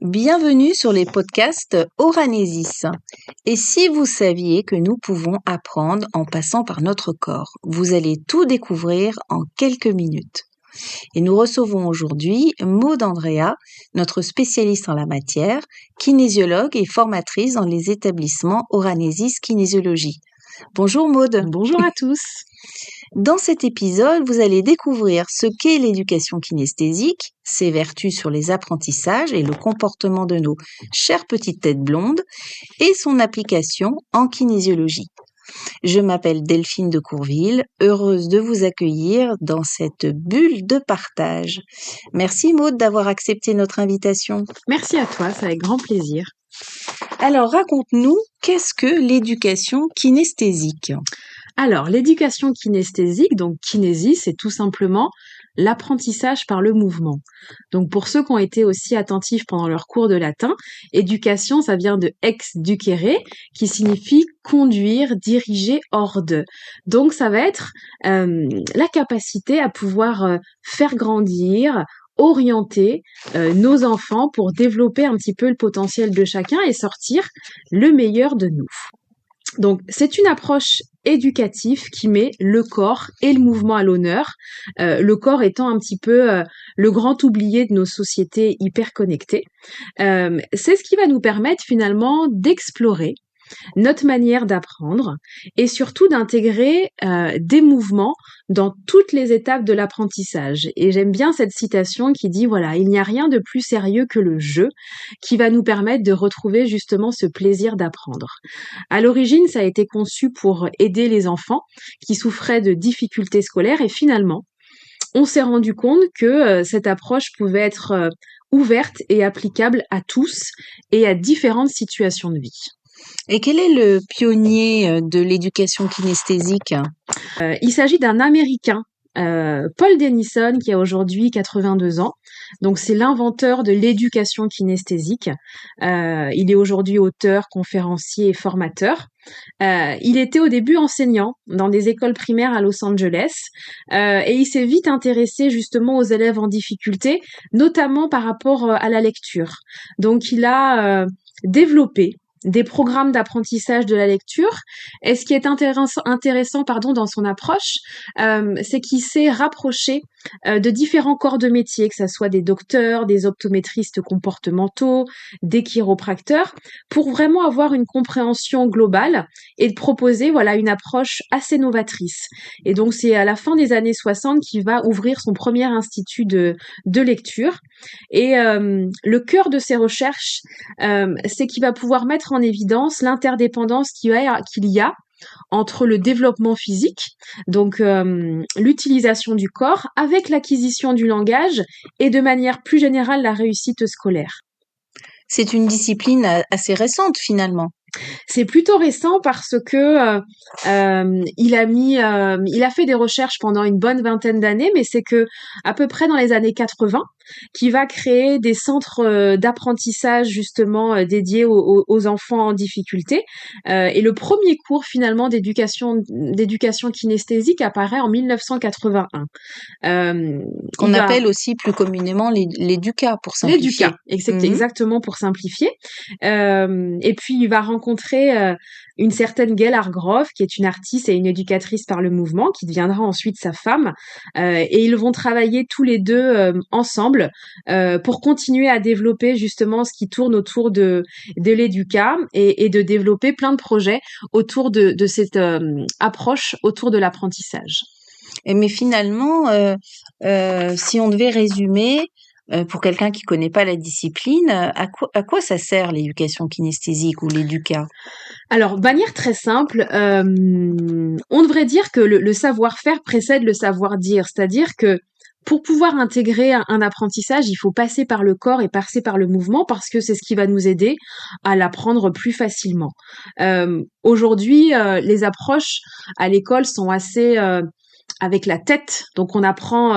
Bienvenue sur les podcasts Oranesis. Et si vous saviez que nous pouvons apprendre en passant par notre corps, vous allez tout découvrir en quelques minutes. Et nous recevons aujourd'hui Maude Andrea, notre spécialiste en la matière, kinésiologue et formatrice dans les établissements Oranesis Kinésiologie. Bonjour Maude. Bonjour à tous. Dans cet épisode, vous allez découvrir ce qu'est l'éducation kinesthésique, ses vertus sur les apprentissages et le comportement de nos chères petites têtes blondes et son application en kinésiologie. Je m'appelle Delphine de Courville, heureuse de vous accueillir dans cette bulle de partage. Merci Maude d'avoir accepté notre invitation. Merci à toi, c'est avec grand plaisir. Alors raconte-nous, qu'est-ce que l'éducation kinesthésique ? Alors, l'éducation kinesthésique, donc kinésie, c'est tout simplement l'apprentissage par le mouvement. Donc, pour ceux qui ont été aussi attentifs pendant leur cours de latin, éducation, ça vient de ex ducere, qui signifie conduire, diriger hors de. Donc, ça va être la capacité à pouvoir faire grandir, orienter nos enfants pour développer un petit peu le potentiel de chacun et sortir le meilleur de nous. Donc, c'est une approche éducative qui met le corps et le mouvement à l'honneur, le corps étant un petit peu le grand oublié de nos sociétés hyper connectées. C'est ce qui va nous permettre finalement d'explorer notre manière d'apprendre et surtout d'intégrer des mouvements dans toutes les étapes de l'apprentissage. Et j'aime bien cette citation qui dit, voilà, il n'y a rien de plus sérieux que le jeu qui va nous permettre de retrouver justement ce plaisir d'apprendre. À l'origine, ça a été conçu pour aider les enfants qui souffraient de difficultés scolaires et finalement, on s'est rendu compte que cette approche pouvait être ouverte et applicable à tous et à différentes situations de vie. Et quel est le pionnier de l'éducation kinesthésique ? Il s'agit d'un Américain, Paul Denison, qui a aujourd'hui 82 ans. Donc, c'est l'inventeur de l'éducation kinesthésique. Il est aujourd'hui auteur, conférencier et formateur. Il était au début enseignant dans des écoles primaires à Los Angeles et il s'est vite intéressé justement aux élèves en difficulté, notamment par rapport à la lecture. Donc, il a développé des programmes d'apprentissage de la lecture. Et ce qui est intéressant dans son approche, c'est qu'il s'est rapproché de différents corps de métier, que ce soit des docteurs, des optométristes comportementaux, des chiropracteurs, pour vraiment avoir une compréhension globale et de proposer une approche assez novatrice. Et donc, c'est à la fin des années 60 qu'il va ouvrir son premier institut de lecture. Et le cœur de ses recherches, c'est qu'il va pouvoir mettre en évidence l'interdépendance qu'il y a entre le développement physique, donc l'utilisation du corps, avec l'acquisition du langage et de manière plus générale la réussite scolaire. C'est une discipline assez récente finalement. C'est plutôt récent parce que il a fait des recherches pendant une bonne vingtaine d'années, mais c'est que à peu près dans les années 80 qui va créer des centres d'apprentissage justement dédiés aux enfants en difficulté. Et le premier cours finalement d'éducation kinesthésique apparaît en 1981. Qu'on appelle aussi plus communément l'EDUCA pour simplifier. L'EDUCA, exactement pour simplifier. Et puis il va rencontrer une certaine Gail Hargrove, qui est une artiste et une éducatrice par le mouvement, qui deviendra ensuite sa femme. Et ils vont travailler tous les deux ensemble pour continuer à développer justement ce qui tourne autour de l'EDUCA et de développer plein de projets autour de cette approche autour de l'apprentissage. Mais finalement, si on devait résumer, pour quelqu'un qui connaît pas la discipline, à quoi ça sert l'éducation kinesthésique ou l'EDUCA ? Alors, de manière très simple, on devrait dire que le savoir-faire précède le savoir-dire, c'est-à-dire que pour pouvoir intégrer un apprentissage, il faut passer par le corps et passer par le mouvement parce que c'est ce qui va nous aider à l'apprendre plus facilement. Aujourd'hui, les approches à l'école sont assez avec la tête. Donc on apprend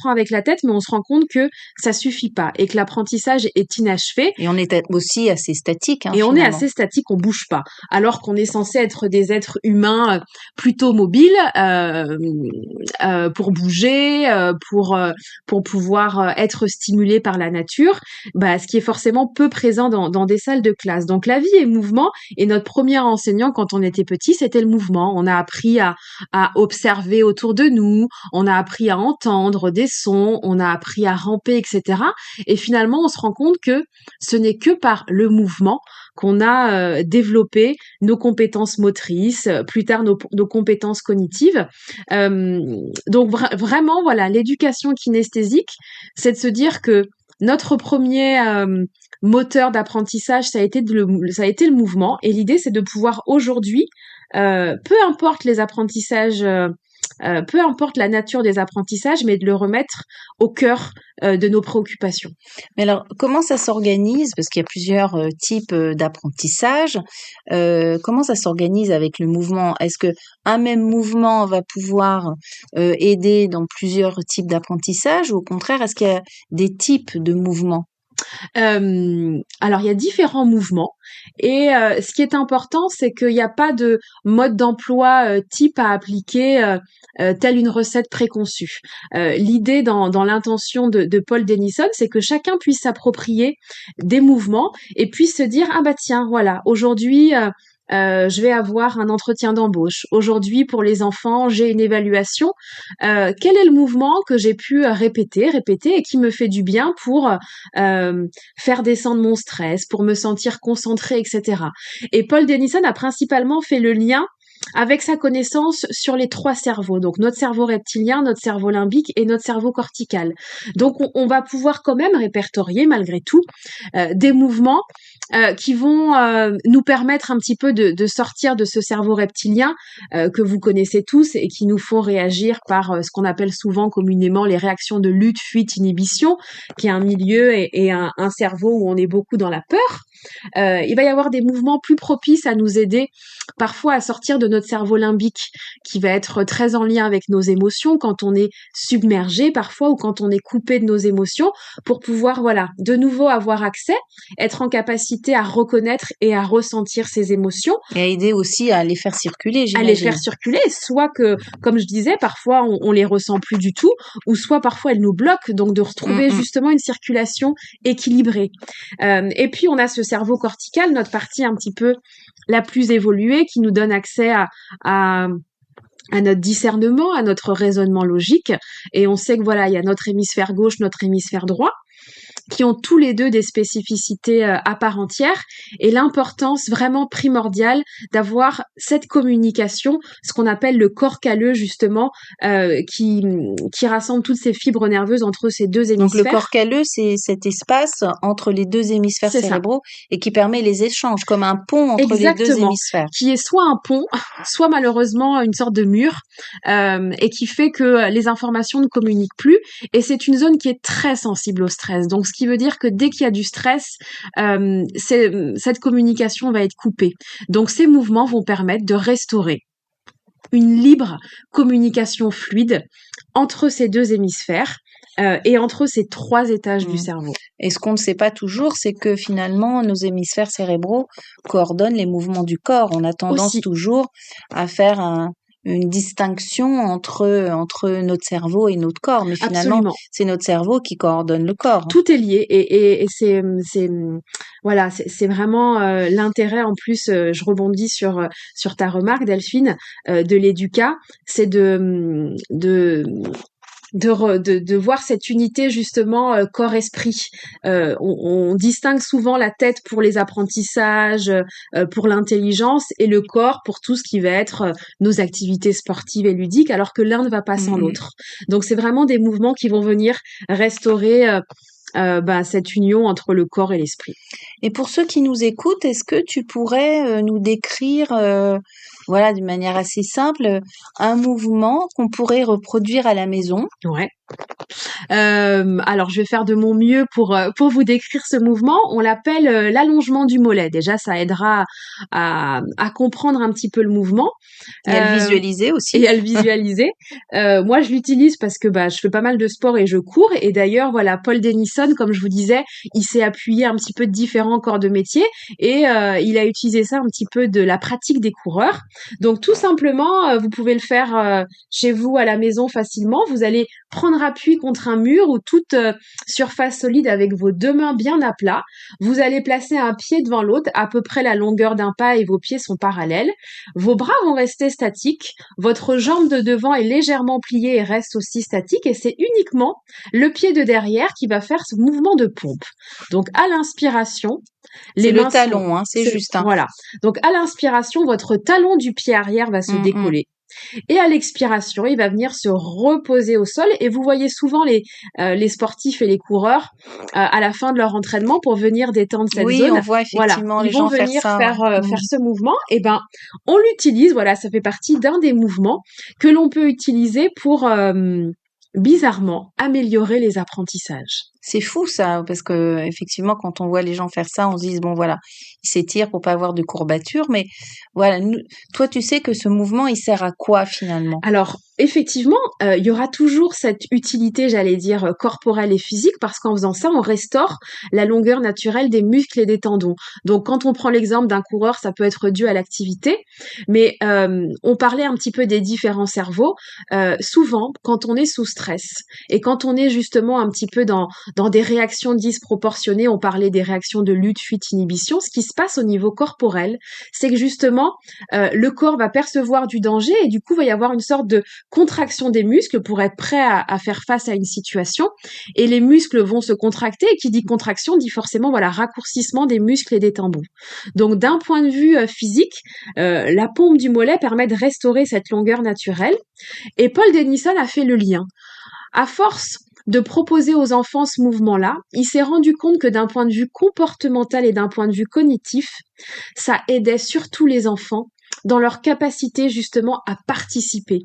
avec la tête, mais on se rend compte que ça suffit pas et que l'apprentissage est inachevé. Et on est aussi assez statique, Et on est finalement. assez statique, on bouge pas, alors qu'on est censé être des êtres humains plutôt mobiles pour bouger, pour pouvoir être stimulés par la nature. Bah, ce qui est forcément peu présent dans des salles de classe. Donc la vie est mouvement, et notre premier enseignant quand on était petit, c'était le mouvement. On a appris à observer autour de nous, on a appris à entendre des sons, on a appris à ramper, etc. Et finalement, on se rend compte que ce n'est que par le mouvement qu'on a développé nos compétences motrices, plus tard nos compétences cognitives. Donc vraiment, voilà, l'éducation kinesthésique, c'est de se dire que notre premier moteur d'apprentissage, ça a été le mouvement. Et l'idée, c'est de pouvoir aujourd'hui, peu importe les apprentissages, peu importe la nature des apprentissages, mais de le remettre au cœur de nos préoccupations. Mais alors, comment ça s'organise? Parce qu'il y a plusieurs types d'apprentissage. Comment ça s'organise avec le mouvement? Est-ce que un même mouvement va pouvoir aider dans plusieurs types d'apprentissage, ou au contraire, est-ce qu'il y a des types de mouvements? Alors il y a différents mouvements, et ce qui est important, c'est qu'il n'y a pas de mode d'emploi type à appliquer, telle une recette préconçue. L'idée dans l'intention de Paul Denison, c'est que chacun puisse s'approprier des mouvements et puisse se dire: ah bah tiens, voilà, aujourd'hui je vais avoir un entretien d'embauche. Aujourd'hui, pour les enfants, j'ai une évaluation. Quel est le mouvement que j'ai pu répéter, et qui me fait du bien pour faire descendre mon stress, pour me sentir concentrée, etc. Et Paul Denison a principalement fait le lien avec sa connaissance sur les trois cerveaux, donc notre cerveau reptilien, notre cerveau limbique et notre cerveau cortical. Donc on va pouvoir quand même répertorier malgré tout des mouvements qui vont nous permettre un petit peu de sortir de ce cerveau reptilien que vous connaissez tous et qui nous font réagir par ce qu'on appelle souvent communément les réactions de lutte, fuite, inhibition, qui est un milieu et un cerveau où on est beaucoup dans la peur. Il va y avoir des mouvements plus propices à nous aider parfois à sortir de notre cerveau limbique, qui va être très en lien avec nos émotions quand on est submergé parfois, ou quand on est coupé de nos émotions, pour pouvoir, voilà, de nouveau avoir accès, être en capacité à reconnaître et à ressentir ces émotions. Et à aider aussi à les faire circuler, À les faire j'imagine. circuler, soit que, comme je disais, parfois on les ressent plus du tout, ou soit parfois elles nous bloquent, donc de retrouver justement une circulation équilibrée. Et puis on a ce cerveau cortical, notre partie un petit peu la plus évoluée, qui nous donne accès à notre discernement, à notre raisonnement logique. Et on sait que voilà, il y a notre hémisphère gauche, notre hémisphère droit, qui ont tous les deux des spécificités à part entière, et l'importance vraiment primordiale d'avoir cette communication, ce qu'on appelle le corps calleux justement, qui rassemble toutes ces fibres nerveuses entre ces deux hémisphères. Donc le corps calleux, c'est cet espace entre les deux hémisphères cérébraux et qui permet les échanges, comme un pont entre les deux hémisphères. Qui est soit un pont, soit malheureusement une sorte de mur, et qui fait que les informations ne communiquent plus. Et c'est une zone qui est très sensible au stress. Donc ce qui veut dire que dès qu'il y a du stress, cette communication va être coupée. Donc ces mouvements vont permettre de restaurer une libre communication fluide entre ces deux hémisphères et entre ces trois étages du cerveau. Et ce qu'on ne sait pas toujours, c'est que finalement, nos hémisphères cérébraux coordonnent les mouvements du corps. On a tendance toujours à faire une distinction entre notre cerveau et notre corps, mais finalement, c'est notre cerveau qui coordonne le corps. Tout est lié, et c'est voilà, c'est vraiment l'intérêt. En plus, je rebondis sur ta remarque, Delphine, de l'éduca, c'est de voir cette unité justement corps-esprit. On distingue souvent la tête pour les apprentissages, pour l'intelligence, et le corps pour tout ce qui va être nos activités sportives et ludiques, alors que l'un ne va pas sans l'autre. Donc c'est vraiment des mouvements qui vont venir restaurer cette union entre le corps et l'esprit. Et pour ceux qui nous écoutent, est-ce que tu pourrais nous décrire voilà, d'une manière assez simple, un mouvement qu'on pourrait reproduire à la maison. Ouais. Alors, je vais faire de mon mieux pour vous décrire ce mouvement. On l'appelle l'allongement du mollet. Déjà, ça aidera à comprendre un petit peu le mouvement. Et à le Euh, visualiser et aussi. à le visualiser. Moi, je l'utilise parce que je fais pas mal de sport et je cours. Et d'ailleurs, voilà, Paul Denison, comme je vous disais, il s'est appuyé un petit peu de différents corps de métier et il a utilisé ça un petit peu de la pratique des coureurs. Donc, tout simplement, vous pouvez le faire chez vous à la maison facilement. Vous allez prendre appui contre un mur ou toute surface solide avec vos deux mains bien à plat. Vous allez placer un pied devant l'autre, à peu près la longueur d'un pas et vos pieds sont parallèles. Vos bras vont rester statiques, votre jambe de devant est légèrement pliée et reste aussi statique et c'est uniquement le pied de derrière qui va faire ce mouvement de pompe. Donc à l'inspiration, C'est les le mains sont talon, hein, c'est juste. Hein. voilà. Donc à l'inspiration, votre talon du pied arrière va se Mm, mm. décoller. Et à l'expiration, il va venir se reposer au sol. Et vous voyez souvent les sportifs et les coureurs à la fin de leur entraînement pour venir détendre cette Oui, on zone. voit Voilà, effectivement ils les vont gens faire venir ça. faire Ouais. faire ce mouvement. Et on l'utilise. Voilà, ça fait partie d'un des mouvements que l'on peut utiliser pour bizarrement améliorer les apprentissages. C'est fou ça, parce que effectivement, quand on voit les gens faire ça, on se dit bon voilà, ils s'étirent pour pas avoir de courbatures, mais voilà, toi tu sais que ce mouvement il sert à quoi finalement? Alors, effectivement, il y aura toujours cette utilité, j'allais dire, corporelle et physique, parce qu'en faisant ça, on restaure la longueur naturelle des muscles et des tendons. Donc, quand on prend l'exemple d'un coureur, ça peut être dû à l'activité, mais on parlait un petit peu des différents cerveaux. Souvent, quand on est sous stress et quand on est justement un petit peu dans des réactions disproportionnées, on parlait des réactions de lutte, fuite, inhibition, ce qui se passe au niveau corporel, c'est que justement, le corps va percevoir du danger et du coup, va y avoir une sorte de contraction des muscles pour être prêt à faire face à une situation. Et les muscles vont se contracter. Et qui dit contraction dit forcément voilà raccourcissement des muscles et des tendons. Donc d'un point de vue physique, la pompe du mollet permet de restaurer cette longueur naturelle. Et Paul Denison a fait le lien. À force de proposer aux enfants ce mouvement-là, il s'est rendu compte que d'un point de vue comportemental et d'un point de vue cognitif, ça aidait surtout les enfants dans leur capacité justement à participer,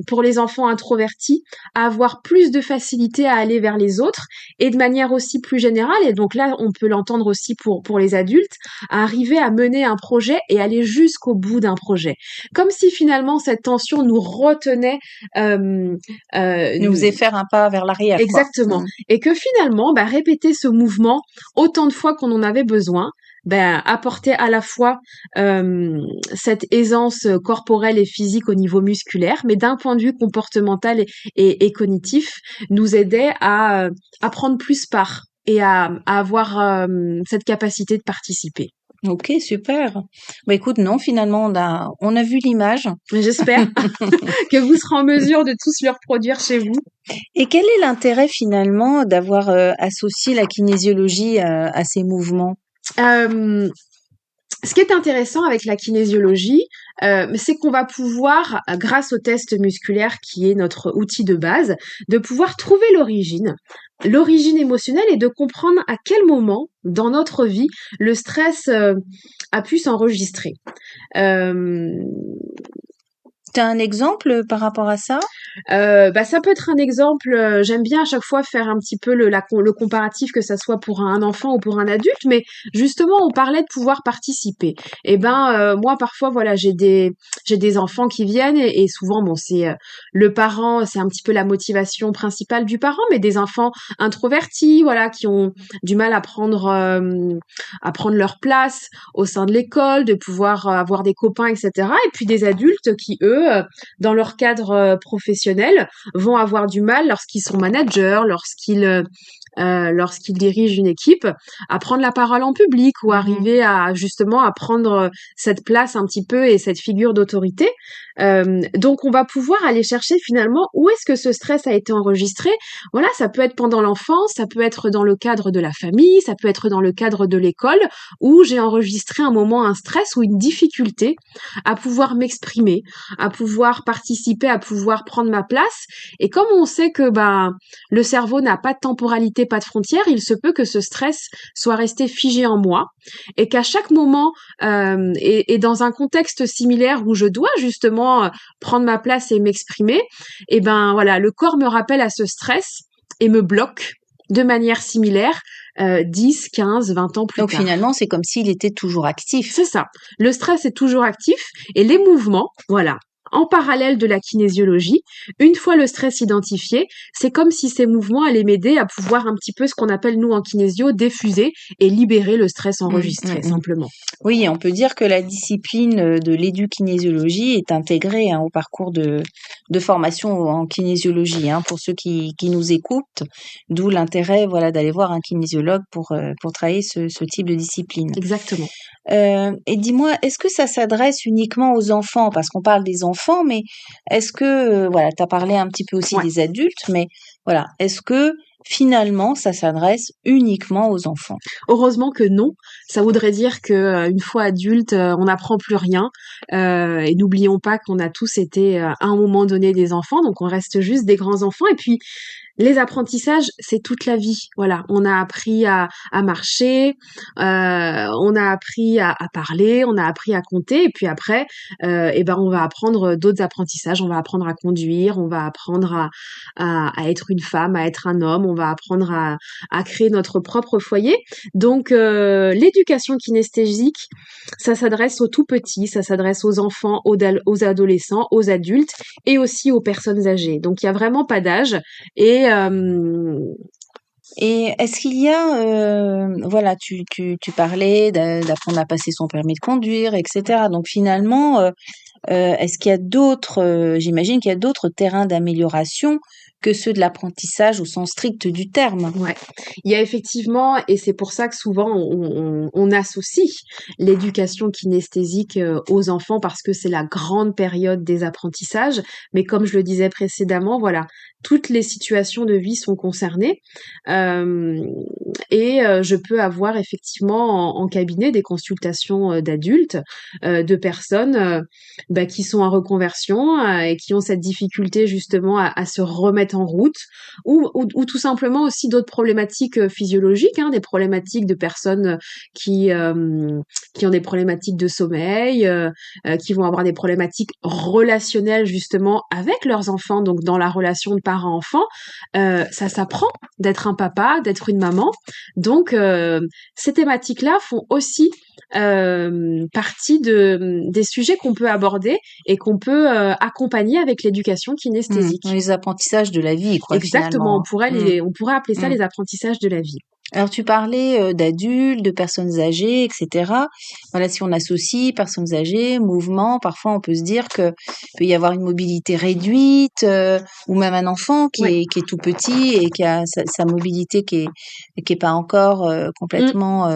pour les enfants introvertis, à avoir plus de facilité à aller vers les autres et de manière aussi plus générale, et donc là on peut l'entendre aussi pour les adultes, à arriver à mener un projet et aller jusqu'au bout d'un projet. Comme si finalement cette tension nous retenait. Nous faisait faire un pas vers l'arrière, quoi. Exactement. Et que finalement, répéter ce mouvement autant de fois qu'on en avait besoin, apporter à la fois cette aisance corporelle et physique au niveau musculaire, mais d'un point de vue comportemental et cognitif, nous aidait à prendre plus part et à avoir cette capacité de participer. Ok, super. Bah écoute, non, finalement on a vu l'image. Mais j'espère que vous serez en mesure de tous le reproduire chez vous. Et quel est l'intérêt finalement d'avoir associé la kinésiologie à ces mouvements? Ce qui est intéressant avec la kinésiologie, c'est qu'on va pouvoir, grâce au test musculaire qui est notre outil de base, de pouvoir trouver l'origine émotionnelle et de comprendre à quel moment dans notre vie le stress a pu s'enregistrer. T'as un exemple par rapport à ça? Ça peut être un exemple. J'aime bien à chaque fois faire un petit peu le comparatif, que ça soit pour un enfant ou pour un adulte, mais justement on parlait de pouvoir participer. Et moi parfois voilà j'ai des enfants qui viennent et souvent c'est le parent, c'est un petit peu la motivation principale du parent, mais des enfants introvertis voilà qui ont du mal à prendre leur place au sein de l'école, de pouvoir avoir des copains, etc. Et puis des adultes qui eux dans leur cadre professionnel, vont avoir du mal lorsqu'ils sont managers, lorsqu'ils dirigent une équipe, à prendre la parole en public ou arriver à justement à prendre cette place un petit peu et cette figure d'autorité. Donc on va pouvoir aller chercher finalement où est-ce que ce stress a été enregistré. Voilà, ça peut être pendant l'enfance, ça peut être dans le cadre de la famille, ça peut être dans le cadre de l'école, où j'ai enregistré un moment, un stress ou une difficulté à pouvoir m'exprimer, à pouvoir participer, à pouvoir prendre ma place. Et comme on sait que le cerveau n'a pas de temporalité, pas de frontières, il se peut que ce stress soit resté figé en moi et qu'à chaque moment et dans un contexte similaire où je dois justement prendre ma place et m'exprimer, et voilà, le corps me rappelle à ce stress et me bloque de manière similaire 10, 15, 20 ans plus Donc tard. finalement, c'est comme s'il était toujours actif. C'est ça. Le stress est toujours actif et les mouvements, voilà, en parallèle de la kinésiologie, une fois le stress identifié, c'est comme si ces mouvements allaient m'aider à pouvoir un petit peu ce qu'on appelle nous en kinésio diffuser et libérer le stress enregistré simplement. Oui, on peut dire que la discipline de l'édukinésiologie est intégrée au parcours de formation en kinésiologie, pour ceux qui nous écoutent, d'où l'intérêt d'aller voir un kinésiologue pour travailler ce type de discipline. Exactement. Et dis-moi, est-ce que ça s'adresse uniquement aux enfants? Parce qu'on parle des enfants, mais est-ce que, tu as parlé un petit peu aussi Ouais. des adultes, mais voilà, est-ce que finalement ça s'adresse uniquement aux enfants? Heureusement que non. Ça voudrait dire que une fois adulte, on n'apprend plus rien. Et n'oublions pas qu'on a tous été à un moment donné des enfants, donc on reste juste des grands enfants. Et puis les apprentissages, c'est toute la vie. Voilà, on a appris à marcher, on a appris à parler, on a appris à compter, et puis après, on va apprendre d'autres apprentissages. On va apprendre à conduire, on va apprendre à être une femme, à être un homme, on va apprendre à créer notre propre foyer. Donc, l'éducation kinesthésique, ça s'adresse aux tout petits, ça s'adresse aux enfants, aux adolescents, aux adultes et aussi aux personnes âgées. Donc, il y a vraiment pas d'âge. Et Et est-ce qu'il y a, tu parlais d'apprendre à passer son permis de conduire, etc. Donc finalement, est-ce qu'il y a d'autres, j'imagine qu'il y a d'autres terrains d'amélioration que ceux de l'apprentissage au sens strict du terme? Ouais, il y a effectivement, et c'est pour ça que souvent on associe l'éducation kinesthésique aux enfants parce que c'est la grande période des apprentissages. Mais comme je le disais précédemment, voilà, toutes les situations de vie sont concernées. Je peux avoir effectivement en cabinet des consultations d'adultes, de personnes qui sont en reconversion et qui ont cette difficulté justement à se remettre en route, ou tout simplement aussi d'autres problématiques physiologiques, des problématiques de personnes qui ont des problématiques de sommeil, qui vont avoir des problématiques relationnelles justement avec leurs enfants, donc dans la relation de parent-enfant. Ça s'apprend d'être un papa, d'être une maman. Donc, ces thématiques-là font aussi partie des sujets qu'on peut aborder et qu'on peut accompagner avec l'éducation kinesthésique. Les apprentissages de la vie, quoi, Exactement, finalement. on pourrait appeler ça les apprentissages de la vie. Alors tu parlais d'adultes, de personnes âgées, etc. Voilà, si on associe personnes âgées, mouvement, parfois on peut se dire que peut y avoir une mobilité réduite, ou même un enfant qui Ouais. est tout petit et qui a sa mobilité qui est pas encore complètement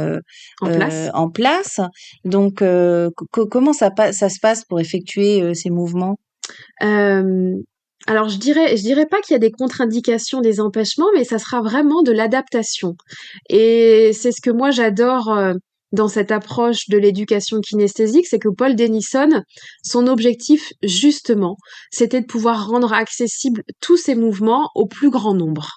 En place. Donc comment ça se passe pour effectuer ces mouvements? Alors je dirais pas qu'il y a des contre-indications, des empêchements, mais ça sera vraiment de l'adaptation. Et c'est ce que moi j'adore dans cette approche de l'éducation kinesthésique, c'est que Paul Denison, son objectif justement, c'était de pouvoir rendre accessibles tous ces mouvements au plus grand nombre.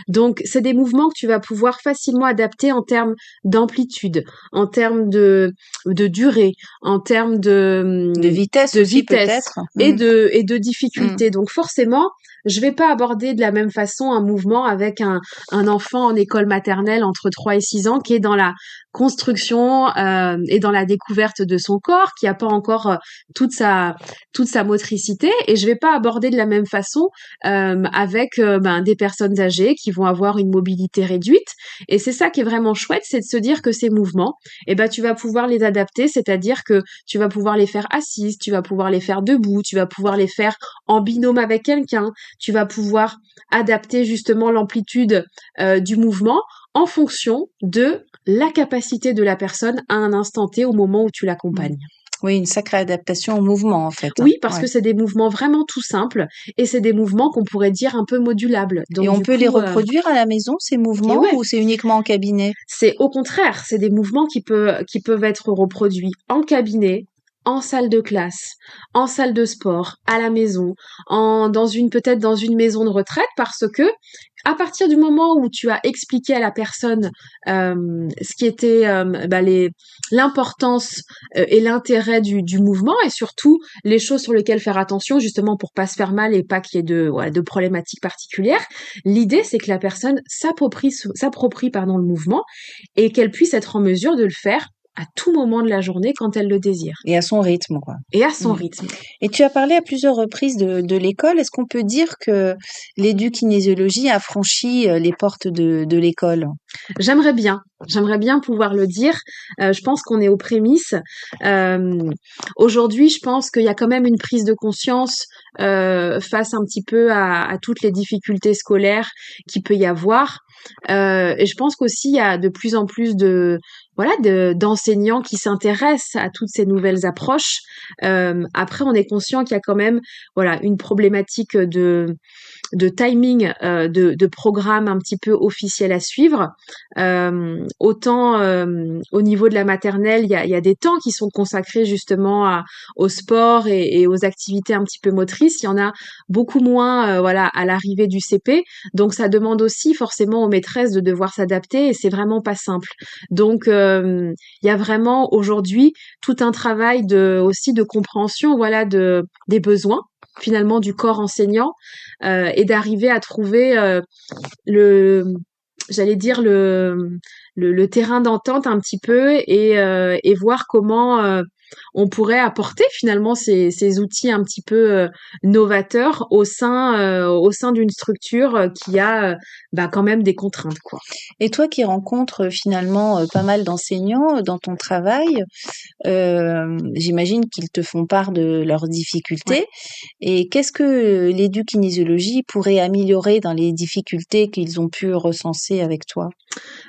Donc c'est des mouvements que tu vas pouvoir facilement adapter en termes d'amplitude, en termes de durée, en termes De vitesse aussi peut-être. et de difficulté. Donc forcément, je vais pas aborder de la même façon un mouvement avec un enfant en école maternelle entre 3 et 6 ans qui est dans la construction et dans la découverte de son corps, qui a pas encore toute sa motricité, et je vais pas aborder de la même façon avec des personnes âgées qui vont avoir une mobilité réduite. Et c'est ça qui est vraiment chouette, c'est de se dire que ces mouvements, tu vas pouvoir les adapter, c'est-à-dire que tu vas pouvoir les faire assises, tu vas pouvoir les faire debout, tu vas pouvoir les faire en binôme avec quelqu'un, tu vas pouvoir adapter justement l'amplitude du mouvement en fonction de la capacité de la personne à un instant T au moment où tu l'accompagnes. Oui, une sacrée adaptation au mouvement, en fait, hein. Oui, parce Ouais. que c'est des mouvements vraiment tout simples et c'est des mouvements qu'on pourrait dire un peu modulables. Et Donc on du peut les coup, reproduire à la maison, ces et mouvements, ouais, ou c'est uniquement en cabinet? c'est au contraire, c'est des mouvements qui peuvent être reproduits en cabinet, en salle de classe, en salle de sport, à la maison, dans une peut-être dans une maison de retraite, parce que à partir du moment où tu as expliqué à la personne ce qui était l'importance et l'intérêt du mouvement et surtout les choses sur lesquelles faire attention justement pour pas se faire mal et pas qu'il y ait de problématiques particulières, l'idée c'est que la personne s'approprie pardon le mouvement et qu'elle puisse être en mesure de le faire à tout moment de la journée quand elle le désire Et à son rythme, quoi. et à son Mmh. rythme. Et tu as parlé à plusieurs reprises de l'école. Est-ce qu'on peut dire que l'édukinésiologie a franchi les portes de l'école? J'aimerais bien pouvoir le dire. Je pense qu'on est aux prémices. Aujourd'hui, je pense qu'il y a quand même une prise de conscience face un petit peu à toutes les difficultés scolaires qu'il peut y avoir. Et je pense qu'aussi il y a de plus en plus d'enseignants qui s'intéressent à toutes ces nouvelles approches. Après, on est conscient qu'il y a quand même une problématique de timing de programme un petit peu officiel à suivre. Autant au niveau de la maternelle, il y a des temps qui sont consacrés justement au sport et aux activités un petit peu motrices. Il y en a beaucoup moins à l'arrivée du CP. Donc ça demande aussi forcément aux maîtresses de devoir s'adapter et c'est vraiment pas simple. Donc il y a vraiment aujourd'hui tout un travail aussi de compréhension des besoins finalement du corps enseignant et d'arriver à trouver le j'allais dire le terrain d'entente un petit peu et voir comment on pourrait apporter finalement ces outils un petit peu novateurs au sein d'une structure qui a quand même des contraintes quoi. Et toi qui rencontres finalement pas mal d'enseignants dans ton travail, j'imagine qu'ils te font part de leurs Ouais. difficultés. Et qu'est-ce que l'édukinésiologie pourrait améliorer dans les difficultés qu'ils ont pu recenser avec toi?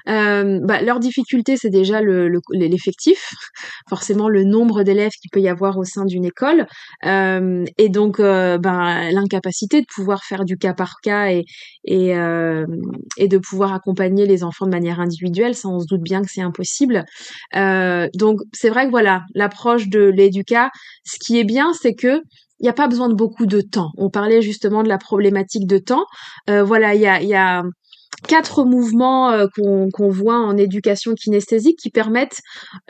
Leur difficulté, c'est déjà l'effectif, forcément le nombre d'élèves qu'il peut y avoir au sein d'une école, et donc l'incapacité de pouvoir faire du cas par cas et, hem et de pouvoir accompagner les enfants de manière individuelle. Ça, on se doute bien que c'est impossible. Donc c'est vrai que l'approche de l'éduca, ce qui est bien, c'est que il y a pas besoin de beaucoup de temps. On parlait justement de la problématique de temps. Il y a 4 mouvements qu'on voit en éducation kinesthésique qui permettent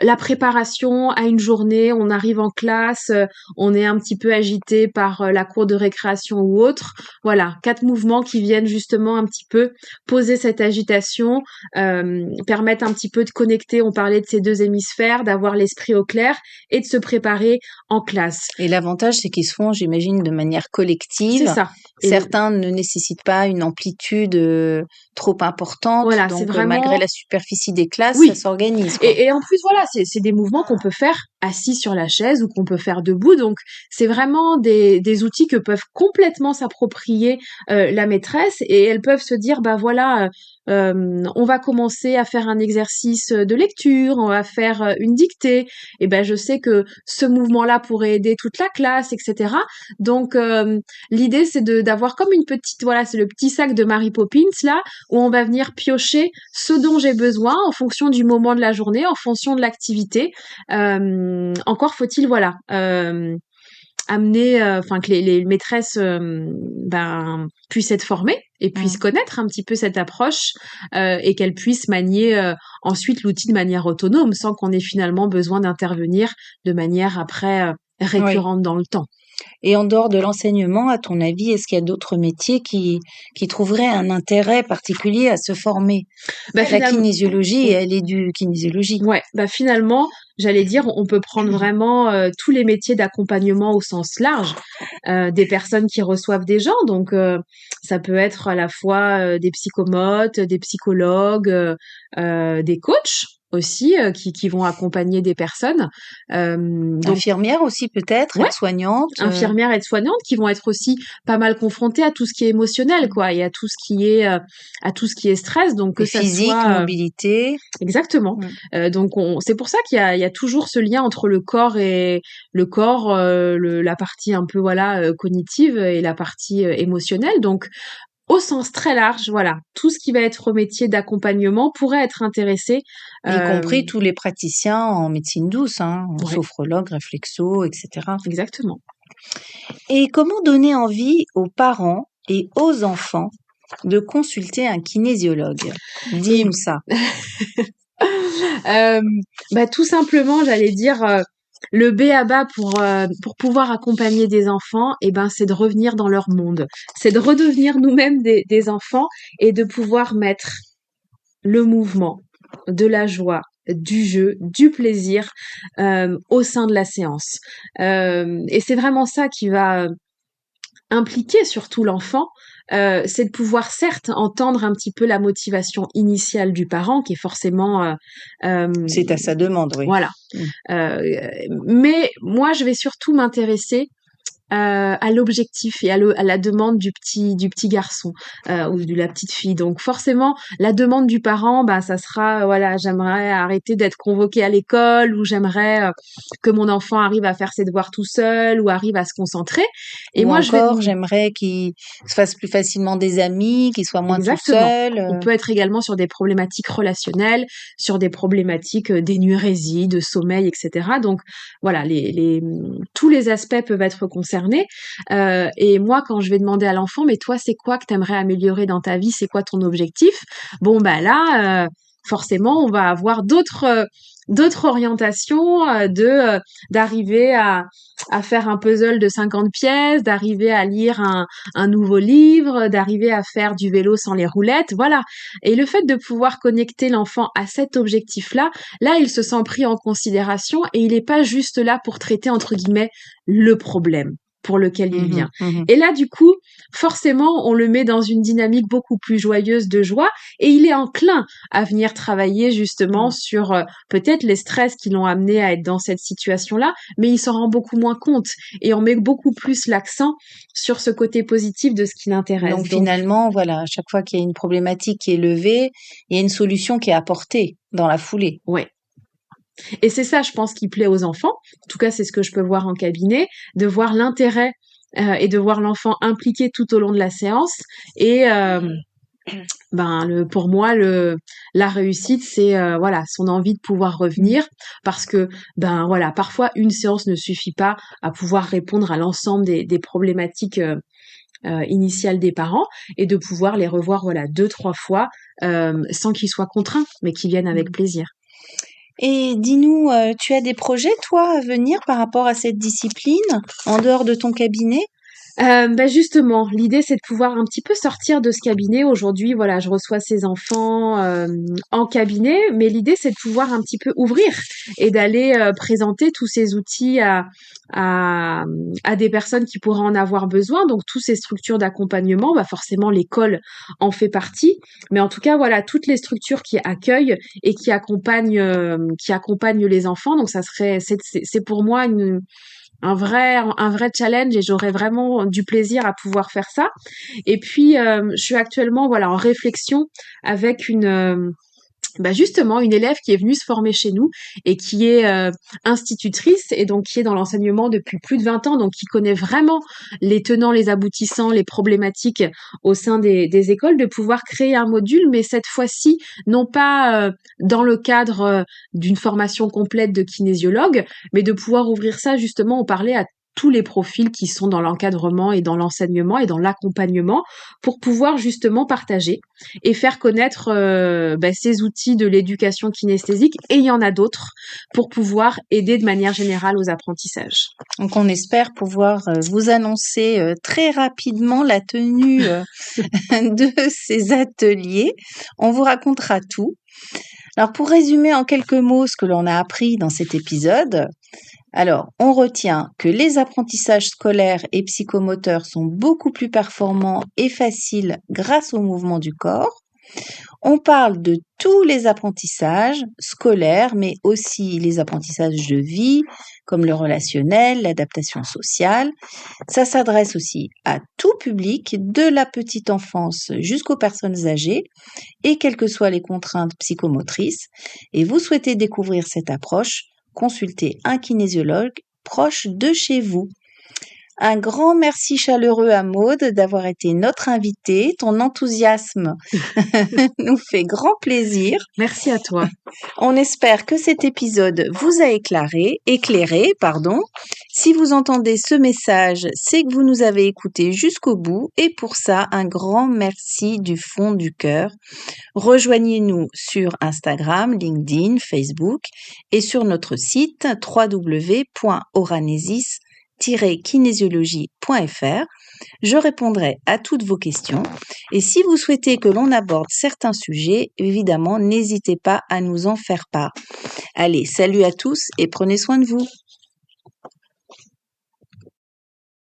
la préparation à une journée. On arrive en classe, on est un petit peu agité par la cour de récréation ou autre. Voilà, 4 mouvements qui viennent justement un petit peu poser cette agitation, permettre un petit peu de connecter. On parlait de ces 2 hémisphères, d'avoir l'esprit au clair et de se préparer en classe. Et l'avantage, c'est qu'ils se font, j'imagine, de manière C'est collective. ça. Et Certains ne nécessitent pas une amplitude trop importante, voilà, c'est donc malgré vraiment la superficie des classes, ça oui. s'organise, quoi. Et en plus, c'est des mouvements qu'on peut faire assis sur la chaise ou qu'on peut faire debout. Donc, c'est vraiment des outils que peuvent complètement s'approprier la maîtresse et elles peuvent se dire, on va commencer à faire un exercice de lecture, on va faire une dictée. Et ben, je sais que ce mouvement-là pourrait aider toute la classe, etc. Donc, l'idée, c'est d'avoir comme une petite, c'est le petit sac de Mary Poppins là, où on va venir piocher ce dont j'ai besoin en fonction du moment de la journée, en fonction de l'activité. Encore faut-il, amener, que les maîtresses puissent être formées et puissent Mmh. connaître un petit peu cette approche et qu'elles puissent manier ensuite l'outil de manière autonome sans qu'on ait finalement besoin d'intervenir de manière après Oui. récurrente dans le temps. Et en dehors de l'enseignement, à ton avis, est-ce qu'il y a d'autres métiers qui trouveraient un intérêt particulier à se former? Bah, La finalement, kinésiologie et elle est du kinésiologie. ouais, finalement, j'allais dire, on peut prendre vraiment tous les métiers d'accompagnement au sens large, des personnes qui reçoivent des gens. Donc, ça peut être à la fois des psychomotes, des psychologues, des coachs aussi qui vont accompagner des personnes. Donc Infirmière aussi peut-être, ouais, aide-soignante. infirmières, aides-soignantes qui vont être aussi pas mal confrontées à tout ce qui est émotionnel, quoi, et à tout ce qui est stress. Donc que Et ça physique, soit mobilité. exactement. Mm. Donc c'est pour ça il y a toujours ce lien entre le corps, la partie un peu voilà cognitive et la partie émotionnelle. Donc au sens très large, voilà, tout ce qui va être métier d'accompagnement pourrait être intéressé. Y Euh, compris tous les praticiens en médecine douce, hein, ouais, sophrologue, réflexo, etc. exactement. Et comment donner envie aux parents et aux enfants de consulter un kinésiologue? Et Dis-nous ça. euh, tout simplement, j'allais dire le b.a.-ba pour pouvoir accompagner des enfants, et ben c'est de revenir dans leur monde, c'est de redevenir nous-mêmes des enfants et de pouvoir mettre le mouvement, de la joie, du jeu, du plaisir au sein de la séance. Et c'est vraiment ça qui va impliquer surtout l'enfant, c'est de pouvoir certes entendre un petit peu la motivation initiale du parent qui est forcément C'est à sa demande, oui. voilà. Mm. Mais moi je vais surtout m'intéresser à l'objectif et à la demande du petit garçon ou de la petite fille. Donc forcément, la demande du parent, bah ça sera voilà, j'aimerais arrêter d'être convoqué à l'école, ou j'aimerais que mon enfant arrive à faire ses devoirs tout seul ou arrive à se concentrer. Et Ou moi, je vais encore, j'aimerais qu'il se fasse plus facilement des amis, qu'il soit moins tout exactement. seul. On peut être également sur des problématiques relationnelles, sur des problématiques d'énurésie, de sommeil, etc. Donc voilà, tous les aspects peuvent être concernés. Et moi, quand je vais demander à l'enfant, mais toi, c'est quoi que tu aimerais améliorer dans ta vie? C'est quoi ton objectif? Bon, bah là, forcément, on va avoir d'autres orientations d'arriver à faire un puzzle de 50 pièces, d'arriver à lire un nouveau livre, d'arriver à faire du vélo sans les roulettes, voilà. Et le fait de pouvoir connecter l'enfant à cet objectif-là, là, il se sent pris en considération et il n'est pas juste là pour traiter, entre guillemets, le problème pour lequel il Mhm, vient. mhm. Et là, du coup, forcément, on le met dans une dynamique beaucoup plus joyeuse de joie et il est enclin à venir travailler justement sur peut-être les stress qui l'ont amené à être dans cette situation-là, mais il s'en rend beaucoup moins compte et on met beaucoup plus l'accent sur ce côté positif de ce qui l'intéresse. Donc Donc, finalement, voilà, à chaque fois qu'il y a une problématique qui est levée, il y a une solution qui est apportée dans la foulée. ouais. Et c'est ça, je pense, qui plaît aux enfants. En tout cas, c'est ce que je peux voir en cabinet, de voir l'intérêt et de voir l'enfant impliqué tout au long de la séance. Et pour moi, la réussite, c'est voilà, son envie de pouvoir revenir, parce que voilà, parfois une séance ne suffit pas à pouvoir répondre à l'ensemble des problématiques initiales des parents, et de pouvoir les revoir voilà 2-3 fois sans qu'ils soient contraints, mais qu'ils viennent avec plaisir. Et dis-nous, tu as des projets, toi, à venir par rapport à cette discipline, en dehors de ton cabinet? Justement, l'idée c'est de pouvoir un petit peu sortir de ce cabinet. Aujourd'hui, voilà, je reçois ces enfants en cabinet, mais l'idée c'est de pouvoir un petit peu ouvrir et d'aller présenter tous ces outils à, à des personnes qui pourraient en avoir besoin. Donc, toutes ces structures d'accompagnement, forcément l'école en fait partie, mais en tout cas, voilà, toutes les structures qui accueillent et qui accompagnent les enfants. Donc, c'est pour moi un vrai challenge, et j'aurais vraiment du plaisir à pouvoir faire ça. Et puis, je suis actuellement voilà en réflexion avec justement une élève qui est venue se former chez nous et qui est institutrice, et donc qui est dans l'enseignement depuis plus de 20 ans, donc qui connaît vraiment les tenants, les aboutissants, les problématiques au sein des écoles, de pouvoir créer un module, mais cette fois-ci non pas dans le cadre d'une formation complète de kinésiologue, mais de pouvoir ouvrir ça justement au parler à tous les profils qui sont dans l'encadrement et dans l'enseignement et dans l'accompagnement, pour pouvoir justement partager et faire connaître ces outils de l'éducation kinesthésique, et il y en a d'autres, pour pouvoir aider de manière générale aux apprentissages. Donc on espère pouvoir vous annoncer très rapidement la tenue de ces ateliers. On vous racontera tout. Alors pour résumer en quelques mots ce que l'on a appris dans cet épisode, alors on retient que les apprentissages scolaires et psychomoteurs sont beaucoup plus performants et faciles grâce au mouvement du corps. On parle de tous les apprentissages scolaires, mais aussi les apprentissages de vie, comme le relationnel, l'adaptation sociale. Ça s'adresse aussi à tout public, de la petite enfance jusqu'aux personnes âgées, et quelles que soient les contraintes psychomotrices. Et vous souhaitez découvrir cette approche, consultez un kinésiologue proche de chez vous. Un grand merci chaleureux à Maude d'avoir été notre invitée. Ton enthousiasme nous fait grand plaisir. Merci à toi. On espère que cet épisode vous a éclairé. Si vous entendez ce message, c'est que vous nous avez écoutés jusqu'au bout et pour ça, un grand merci du fond du cœur. Rejoignez-nous sur Instagram, LinkedIn, Facebook et sur notre site www.oranesis-kinésiologie.fr. Je répondrai à toutes vos questions et si vous souhaitez que l'on aborde certains sujets, évidemment, n'hésitez pas à nous en faire part. Allez, salut à tous et prenez soin de vous.